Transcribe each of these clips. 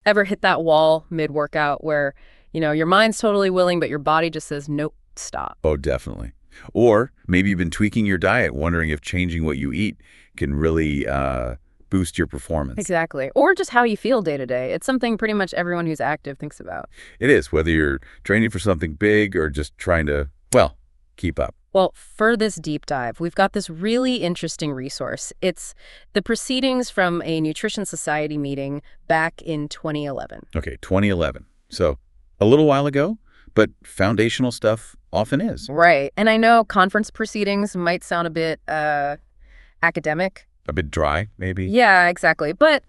Ever hit that wall mid-workout where, your mind's totally willing, but your body just says, nope, stop? Oh, definitely. Or maybe you've been tweaking your diet, wondering if changing what you eat can really boost your performance. Exactly. Or just how you feel day to day. It's something pretty much everyone who's active thinks about. It is, whether you're training for something big or just trying to, well, keep up. Well, for this deep dive, we've got this really interesting resource. It's the proceedings from a Nutrition Society meeting back in 2011. Okay, 2011. So a little while ago, but foundational stuff often is. Right. And I know conference proceedings might sound a bit academic. A bit dry, maybe? Yeah, exactly. But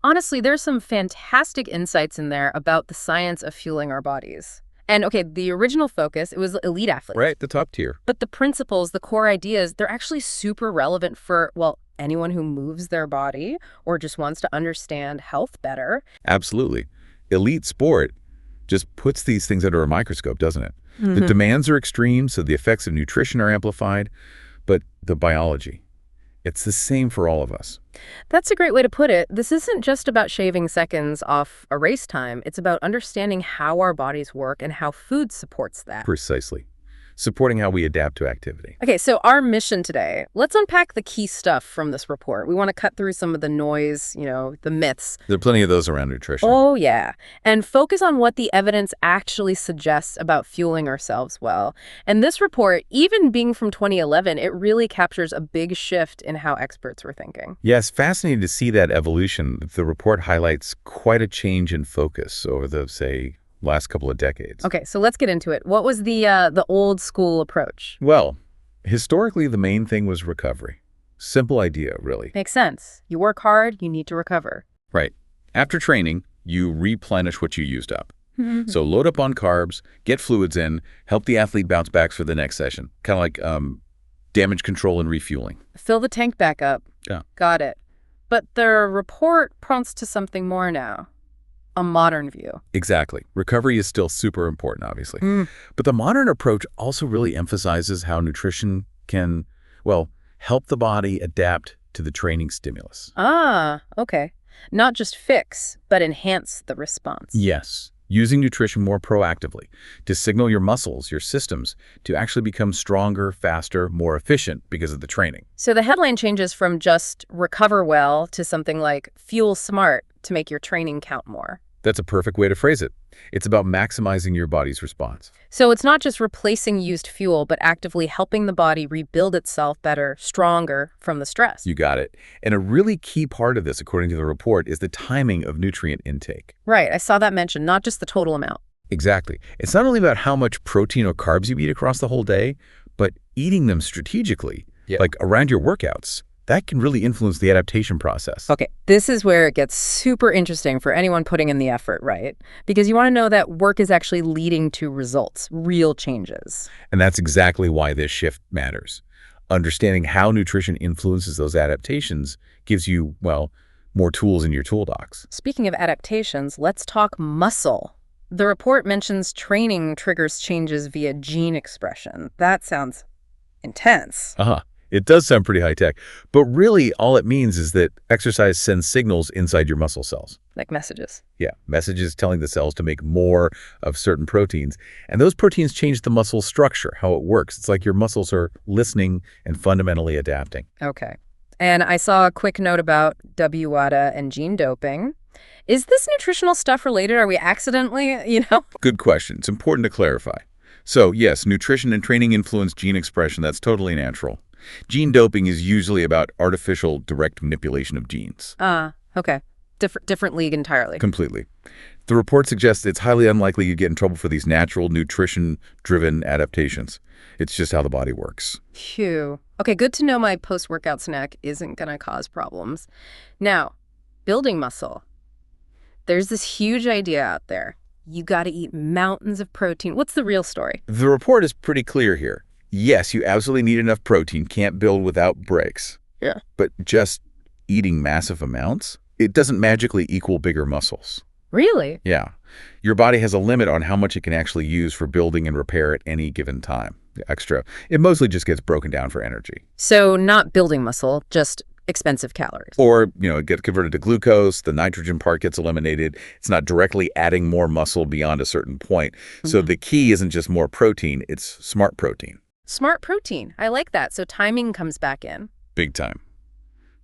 honestly, there's some fantastic insights in there about the science of fueling our bodies. And okay, the original focus, it was elite athletes. Right, the top tier. But the principles, the core ideas, they're actually super relevant for, well, anyone who moves their body or just wants to understand health better. Absolutely. Elite sport just puts these things under a microscope, doesn't it? The demands are extreme, so the effects of nutrition are amplified, but the biology, it's the same for all of us. That's a great way to put it. This isn't just about shaving seconds off a race time. It's about understanding how our bodies work and how food supports that. Precisely. Supporting how we adapt to activity. Okay, so our mission today, let's unpack the key stuff from this report. We want to cut through some of the noise, the myths. There are plenty of those around nutrition. Oh, yeah. And focus on what the evidence actually suggests about fueling ourselves well. And this report, even being from 2011, it really captures a big shift in how experts were thinking. Yes, fascinating to see that evolution. The report highlights quite a change in focus over the, say, last couple of decades. Okay, so let's get into it. What was the old school approach? Well, historically, the main thing was recovery. Simple idea, really. Makes sense. You work hard, you need to recover. Right. After training, you replenish what you used up. So load up on carbs, get fluids in, help the athlete bounce back for the next session. Kind of like damage control and refueling. Fill the tank back up. Yeah. Got it. But the report prompts to something more now. A modern view. Exactly. Recovery is still super important, obviously. But the modern approach also really emphasizes how nutrition can, well, help the body adapt to the training stimulus. Ah, okay. Not just fix, but enhance the response. Yes. Using nutrition more proactively to signal your muscles, your systems, to actually become stronger, faster, more efficient because of the training. So the headline changes from just recover well to something like fuel smart to make your training count more. That's a perfect way to phrase it. It's about maximizing your body's response. So it's not just replacing used fuel, but actively helping the body rebuild itself better, stronger from the stress. You got it. And a really key part of this, according to the report, is the timing of nutrient intake. Right, I saw that mentioned, not just the total amount. Exactly. It's not only about how much protein or carbs you eat across the whole day, but eating them strategically, like around your workouts. That can really influence the adaptation process. Okay, this is where it gets super interesting for anyone putting in the effort, right? Because you want to know that work is actually leading to results, real changes. And that's exactly why this shift matters. Understanding how nutrition influences those adaptations gives you, well, more tools in your toolbox. Speaking of adaptations, let's talk muscle. The report mentions training triggers changes via gene expression. That sounds intense. It does sound pretty high-tech, but really all it means is that exercise sends signals inside your muscle cells. Like messages. Yeah, messages telling the cells to make more of certain proteins. And those proteins change the muscle structure, how it works. It's like your muscles are listening and fundamentally adapting. Okay. And I saw a quick note about WADA and gene doping. Is this nutritional stuff related? Are we accidentally, Good question. It's important to clarify. So, yes, nutrition and training influence gene expression. That's totally natural. Gene doping is usually about artificial direct manipulation of genes. Okay. Different league entirely. Completely. The report suggests it's highly unlikely you get in trouble for these natural, nutrition-driven adaptations. It's just how the body works. Phew. Okay, good to know my post-workout snack isn't going to cause problems. Now, building muscle. There's this huge idea out there. You got to eat mountains of protein. What's the real story? The report is pretty clear here. Yes, you absolutely need enough protein, can't build without breaks. Yeah. But just eating massive amounts, it doesn't magically equal bigger muscles. Really? Yeah. Your body has a limit on how much it can actually use for building and repair at any given time. Extra. It mostly just gets broken down for energy. So not building muscle, just expensive calories. Or, it gets converted to glucose, the nitrogen part gets eliminated. It's not directly adding more muscle beyond a certain point. So the key isn't just more protein, it's smart protein. Smart protein. I like that. So timing comes back in. Big time.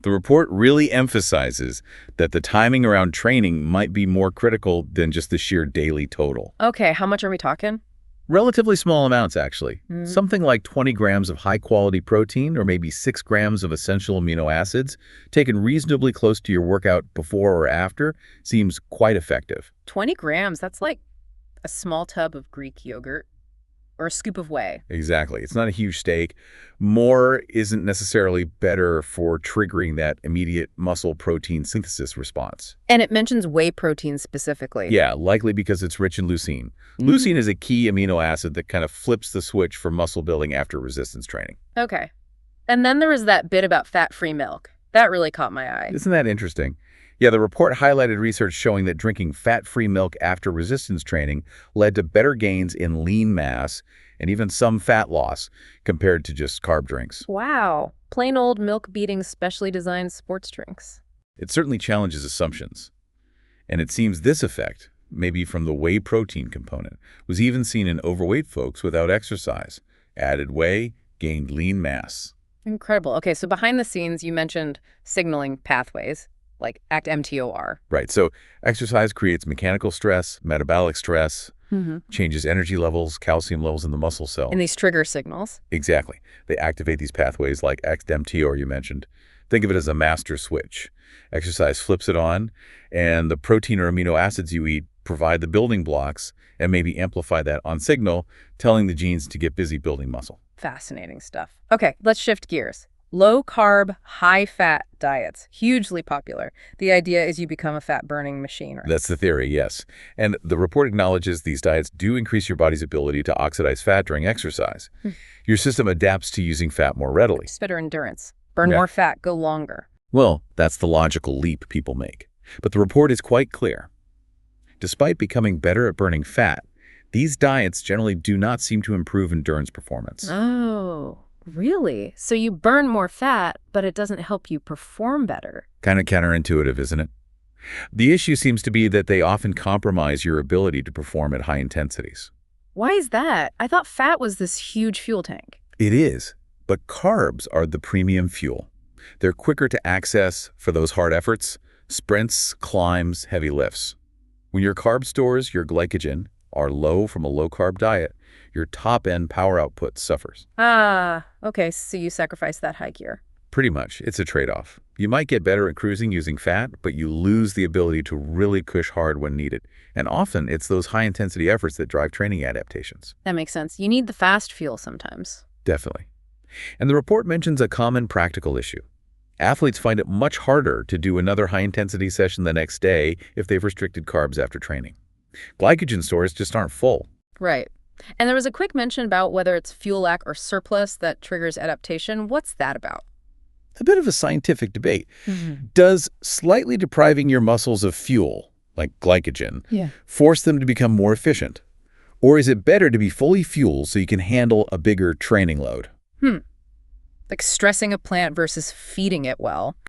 The report really emphasizes that the timing around training might be more critical than just the sheer daily total. Okay, how much are we talking? Relatively small amounts, actually. Something like 20 grams of high-quality protein or maybe 6 grams of essential amino acids, taken reasonably close to your workout before or after, seems quite effective. 20 grams, that's like a small tub of Greek yogurt or a scoop of whey. Exactly. It's not a huge stake. More isn't necessarily better for triggering that immediate muscle protein synthesis response. And it mentions whey protein specifically. Yeah, likely because it's rich in leucine. Leucine is a key amino acid that kind of flips the switch for muscle building after resistance training. Okay. And then there was that bit about fat-free milk. That really caught my eye. Isn't that interesting? Yeah, the report highlighted research showing that drinking fat-free milk after resistance training led to better gains in lean mass and even some fat loss compared to just carb drinks. Wow. Plain old milk-beating specially designed sports drinks. It certainly challenges assumptions. And it seems this effect, maybe from the whey protein component, was even seen in overweight folks without exercise. Added whey, gained lean mass. Incredible. Okay, so behind the scenes, you mentioned signaling pathways, like ACT-MTOR. Right, so exercise creates mechanical stress, metabolic stress, changes energy levels, calcium levels in the muscle cell. And these trigger signals. Exactly. They activate these pathways like ACT-MTOR you mentioned. Think of it as a master switch. Exercise flips it on, and the protein or amino acids you eat provide the building blocks and maybe amplify that on signal, telling the genes to get busy building muscle. Fascinating stuff. Okay, let's shift gears. Low-carb, high-fat diets, hugely popular. The idea is you become a fat-burning machine, right? That's the theory, yes. And the report acknowledges these diets do increase your body's ability to oxidize fat during exercise. Your system adapts to using fat more readily. Just better endurance. Burn more fat, go longer. Well, that's the logical leap people make. But the report is quite clear. Despite becoming better at burning fat, these diets generally do not seem to improve endurance performance. Oh, really? So you burn more fat, but it doesn't help you perform better. Kind of counterintuitive, isn't it? The issue seems to be that they often compromise your ability to perform at high intensities. Why is that? I thought fat was this huge fuel tank. It is, but carbs are the premium fuel. They're quicker to access for those hard efforts, sprints, climbs, heavy lifts. When your carb stores, your glycogen, are low from a low-carb diet, your top-end power output suffers. Ah, okay, so you sacrifice that high gear. Pretty much. It's a trade-off. You might get better at cruising using fat, but you lose the ability to really push hard when needed. And often, it's those high-intensity efforts that drive training adaptations. That makes sense. You need the fast fuel sometimes. Definitely. And the report mentions a common practical issue. Athletes find it much harder to do another high-intensity session the next day if they've restricted carbs after training. Glycogen stores just aren't full. Right. And there was a quick mention about whether it's fuel lack or surplus that triggers adaptation. What's that about? A bit of a scientific debate. Does slightly depriving your muscles of fuel, like glycogen, force them to become more efficient? Or is it better to be fully fueled so you can handle a bigger training load? Like stressing a plant versus feeding it well.